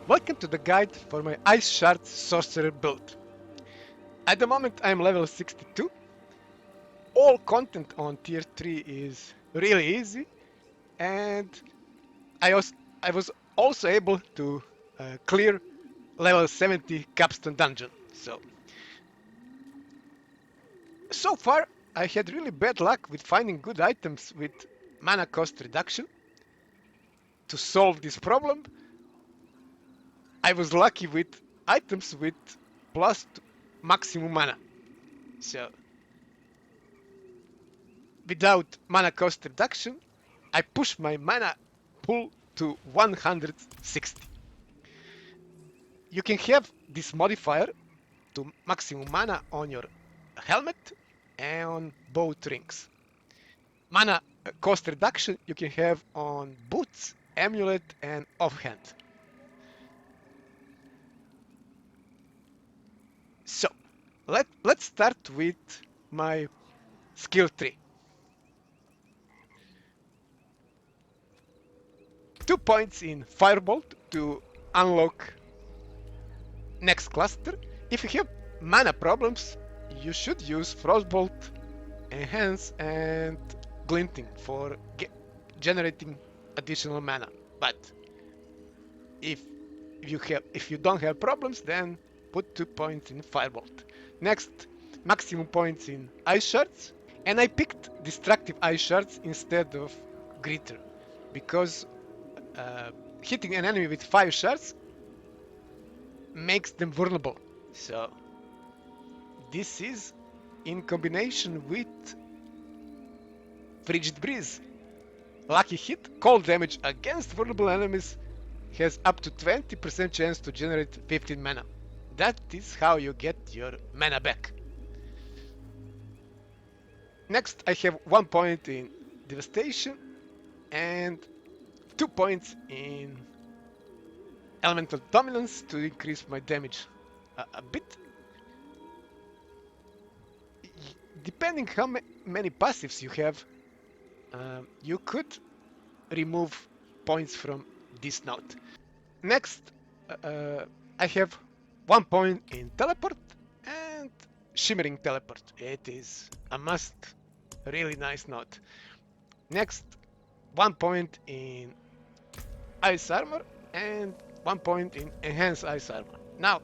Welcome to the guide for my Ice Shards Sorcerer build. At the moment I am level 62. All content on tier 3 is really easy, and I was also able to clear level 70 capstone dungeon. So far I had really bad luck with finding good items with mana cost reduction. To solve this problem, I was lucky with items with plus maximum mana. So without mana cost reduction, I push my mana pool to 160. You can have this modifier to maximum mana on your helmet and on both rings. Mana cost reduction you can have on boots, amulet, and offhand. So let's start with my skill tree. 2 points in Firebolt to unlock next cluster. If you have mana problems, you should use Frostbolt, Enhance, and Glinting for generating additional mana. But if you don't have problems, then put 2 points in Firebolt. Next, maximum points in Ice Shards, and I picked Destructive Ice Shards instead of Gritter because hitting an enemy with 5 shards makes them vulnerable. So this is in combination with Frigid Breeze. Lucky hit, cold damage against vulnerable enemies has up to 20% chance to generate 15 mana. That is how you get your mana back. Next I have 1 point in Devastation and 2 points in Elemental Dominance to increase my damage a bit. Depending how many passives you have, you could remove points from this node. Next, I have 1 point in Teleport and Shimmering Teleport. It is a must, really nice node. Next, 1 point in Ice Armor and 1 point in Enhanced Ice Armor. Now,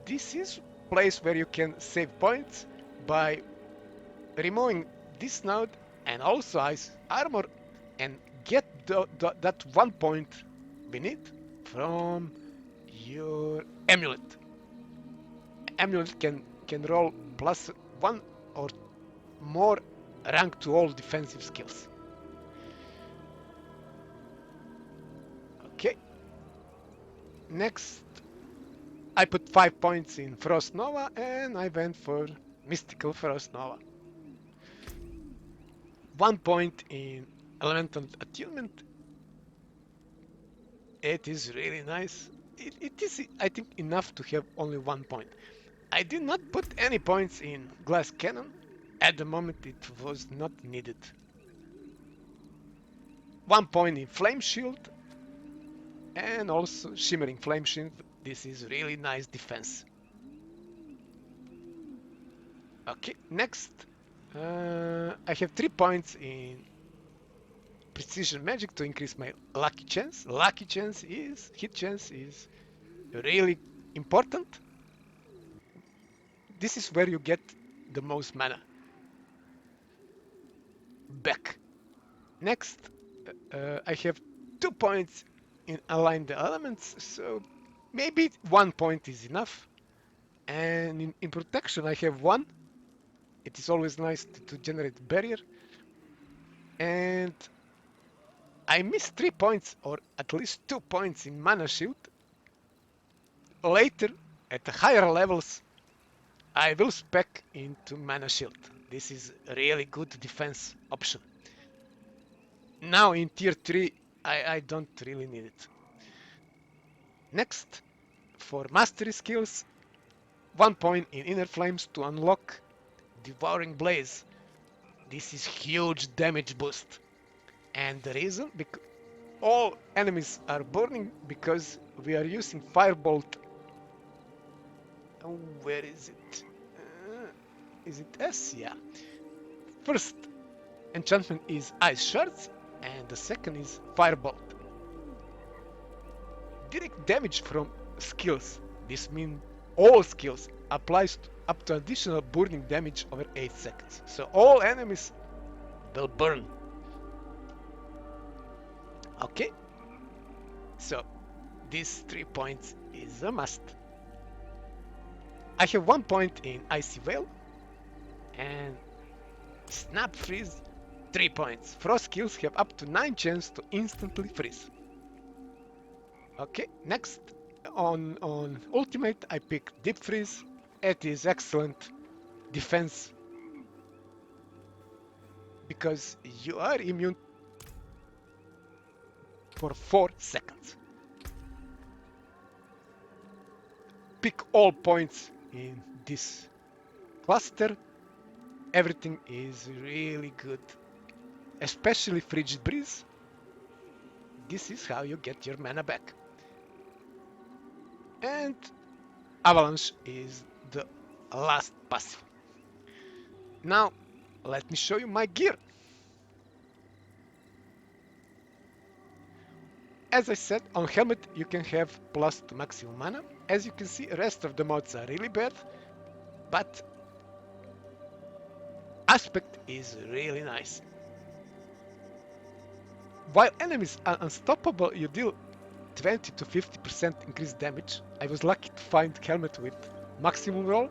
this is a place where you can save points by removing this node and also Ice Armor and get that 1 point beneath from your Amulet. Amulet can roll +1 or more rank to all defensive skills. Okay. Next, I put 5 points in Frost Nova and I went for Mystical Frost Nova. 1 point in Elemental Attunement. It is really nice. It is, I think, enough to have only 1 point. I did not put any points in Glass Cannon. At the moment it was not needed. 1 point in Flame Shield and also Shimmering Flame Shield. This is really nice defense. Okay, next I have 3 points in Precision Magic to increase my lucky chance. Hit chance is really important. This is where you get the most mana back. Next, I have 2 points in Align the Elements, so maybe 1 point is enough. And in Protection I have 1. It is always nice to generate barrier. And I missed 3 points, or at least 2 points in Mana Shield. Later, at higher levels, I will spec into Mana Shield. This is a really good defense option. Now in tier 3, I don't really need it. Next, for mastery skills, 1 point in Inner Flames to unlock Devouring Blaze. This is huge damage boost. And the reason, all enemies are burning because we are using firebolt. Oh, where is it? Is it S? Yeah. First enchantment is ice shards, and the second is firebolt. Direct damage from skills. This means all skills applies up to additional burning damage over 8 seconds. So all enemies will burn. Okay, so these 3 points is a must. I have 1 point in Icy Veil and Snap Freeze 3 points. Frost skills have up to 9 chance to instantly freeze. Okay, next on ultimate I pick Deep Freeze. It is excellent defense because you are immune for 4 seconds. Pick all points in this cluster. Everything is really good, especially Frigid Breeze. This is how you get your mana back. And Avalanche is the last passive. Now, let me show you my gear. As I said, on Helmet you can have plus to maximum mana. As you can see, the rest of the mods are really bad, but Aspect is really nice. While enemies are unstoppable, you deal 20 to 50% increased damage. I was lucky to find Helmet with maximum roll,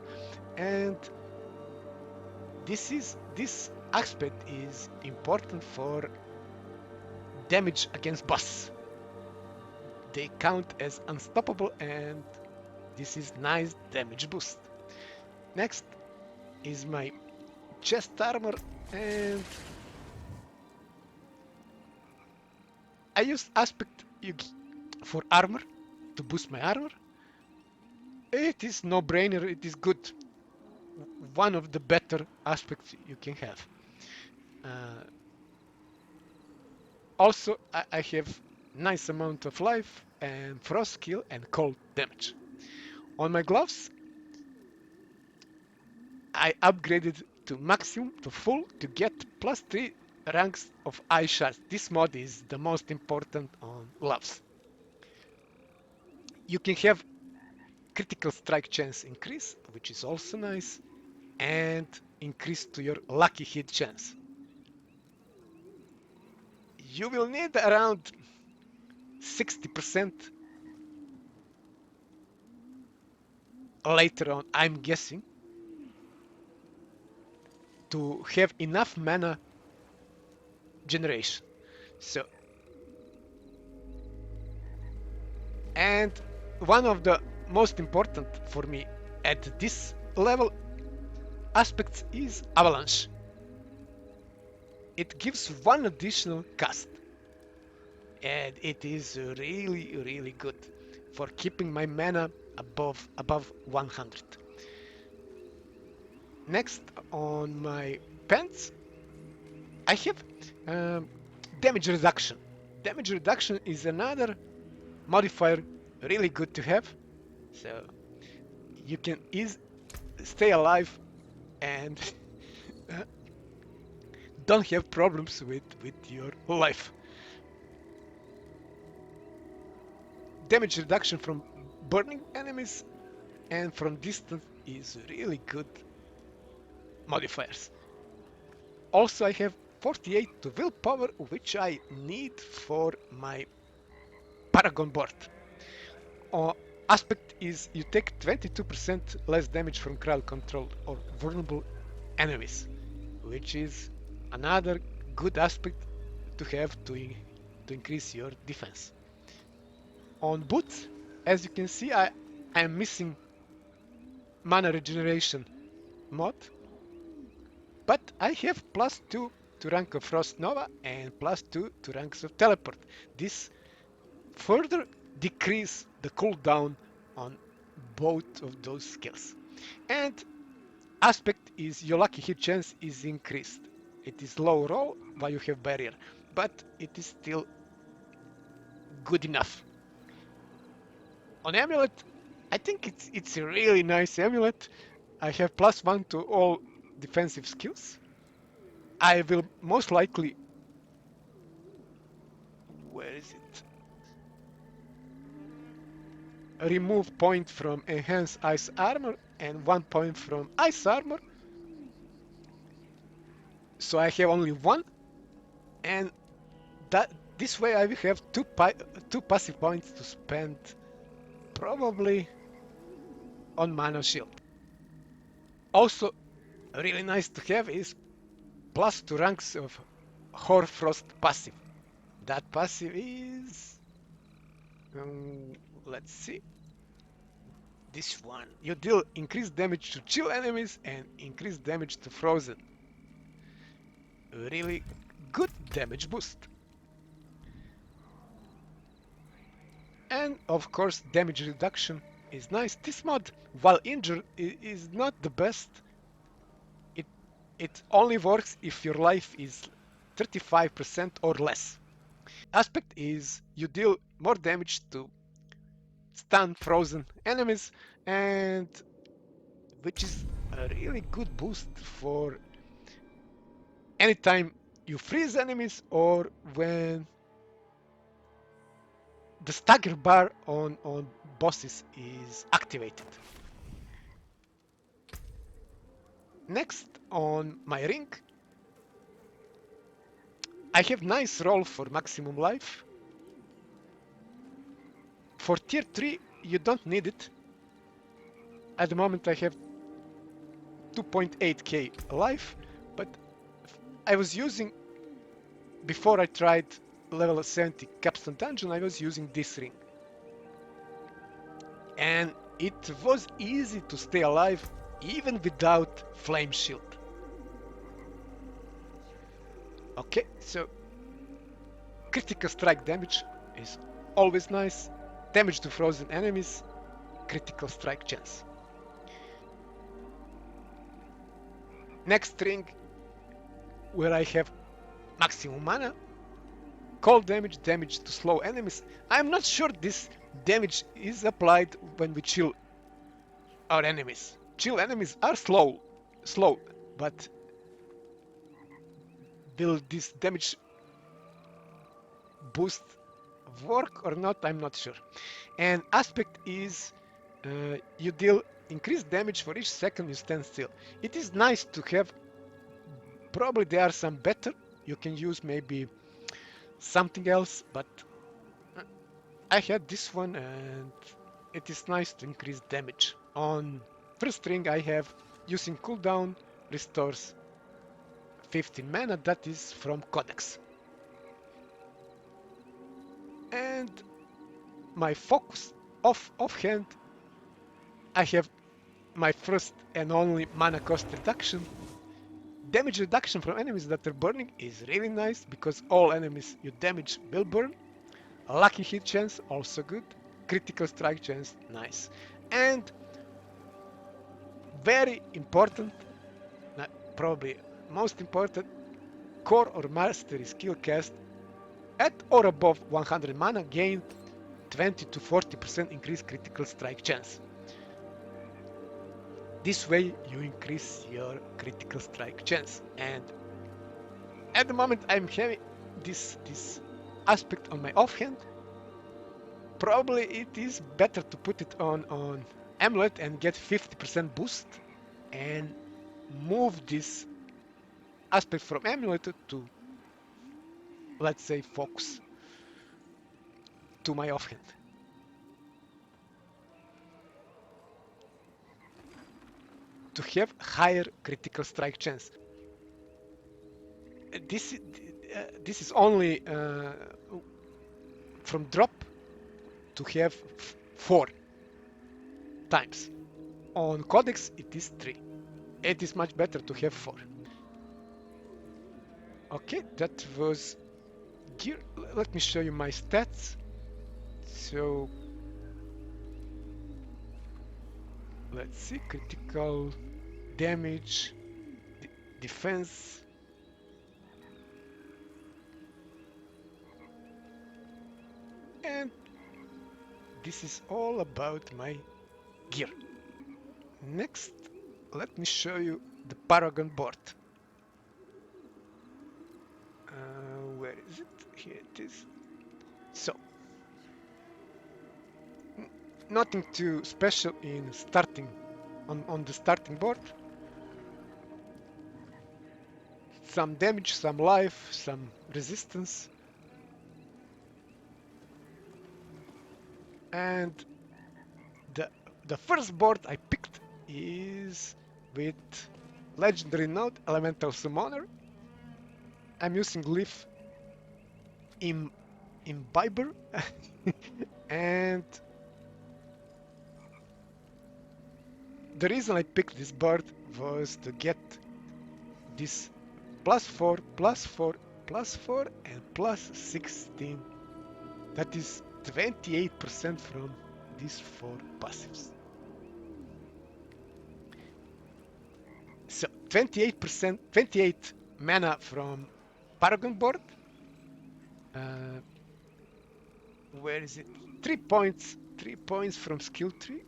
and this aspect is important for damage against boss. They count as unstoppable, and this is nice damage boost. Next is my chest armor, and I use aspect for armor to boost my armor. It is no-brainer, it is good. One of the better aspects you can have. Also, I have nice amount of life and frost skill and cold damage. On my gloves, I upgraded to maximum, to full, to get plus 3 ranks of eye shards. This mod is the most important on gloves. You can have critical strike chance increase, which is also nice, and increase to your lucky hit chance. You will need around 60% later on, I'm guessing, to have enough mana generation. So, and one of the most important for me at this level aspects is Avalanche. It gives 1 additional cast, and it is really good for keeping my mana above 100. Next, on my pants, I have damage reduction. Damage reduction is another modifier really good to have, so you can stay alive and don't have problems with your life. Damage reduction from burning enemies and from distance is really good modifiers. Also, I have 48 to willpower, which I need for my Paragon board. Aspect is you take 22% less damage from crowd controlled or vulnerable enemies, which is another good aspect to have to increase your defense. On boots, as you can see, I am missing mana regeneration mod, but I have +2 to rank of Frost Nova and +2 to ranks of Teleport. This further decrease the cooldown on both of those skills. And aspect is your lucky hit chance is increased. It is low roll while you have barrier, but it is still good enough. On amulet, I think it's a really nice amulet. I have +1 to all defensive skills. I will most likely, where is it? Remove point from enhance ice armor and 1 point from ice armor. So I have only one, and that this way I will have two passive points to spend probably on mana shield. Also, really nice to have is +2 ranks of Hoarfrost passive. That passive is, let's see, this one. You deal increased damage to chill enemies and increased damage to frozen. Really good damage boost. And of course, damage reduction is nice. This mod, while injured, is not the best. It only works if your life is 35% or less. Aspect is you deal more damage to stun frozen enemies, and which is a really good boost for anytime you freeze enemies or when the stagger bar on bosses is activated. Next on my ring, I have nice roll for maximum life. For tier 3 you don't need it. At the moment I have 2.8k life, but I was using, before I tried level 70 capstone dungeon, I was using this ring. And it was easy to stay alive even without flame shield. Okay, so critical strike damage is always nice. Damage to frozen enemies, critical strike chance. Next ring, where I have maximum mana, cold damage, damage to slow enemies. I'm not sure this damage is applied when we chill our enemies. Chill enemies are slow, but will this damage boost work or not? I'm not sure. And aspect is you deal increased damage for each second you stand still. It is nice to have. Probably there are some better. You can use maybe something else, but I had this one and it is nice to increase damage. On first ring I have using cooldown restores 15 mana, that is from Codex. And my focus offhand, I have my first and only mana cost reduction. Damage reduction from enemies that are burning is really nice because all enemies you damage will burn. Lucky hit chance, also good. Critical strike chance, nice. And very important, probably most important, core or mastery skill cast at or above 100 mana gain 20 to 40% increased critical strike chance. This way you increase your critical strike chance. And at the moment I'm having this aspect on my offhand. Probably it is better to put it on amulet and get 50% boost and move this aspect from amulet to, let's say, focus to my offhand. To have higher critical strike chance. This is only from drop to have 4 times. On Codex it is 3. It is much better to have 4. Okay, that was gear. Let me show you my stats. So let's see, critical damage, defense, And this is all about my gear. Next, let me show you the Paragon board. Where is it? Here it is. So, nothing too special in starting on the starting board. Some damage, some life, some resistance. And the first board I picked is with Legendary Node Elemental Summoner. I'm using Leaf Imbiber and the reason I picked this board was to get this +4, +4, +4 and +16. That is 28% from these 4 passives. So 28%, 28 mana from Paragon board. Where is it? 3 points, 3 points from skill tree.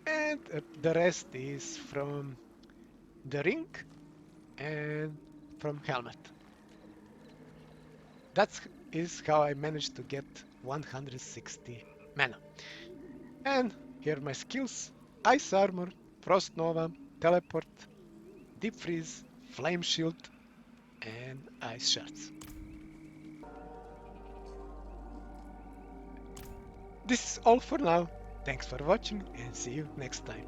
And the rest is from the ring and from helmet. That is how I managed to get 160 mana. And here are my skills: Ice Armor, Frost Nova, Teleport, Deep Freeze, Flame Shield, and Ice Shards. This is all for now. Thanks for watching and see you next time.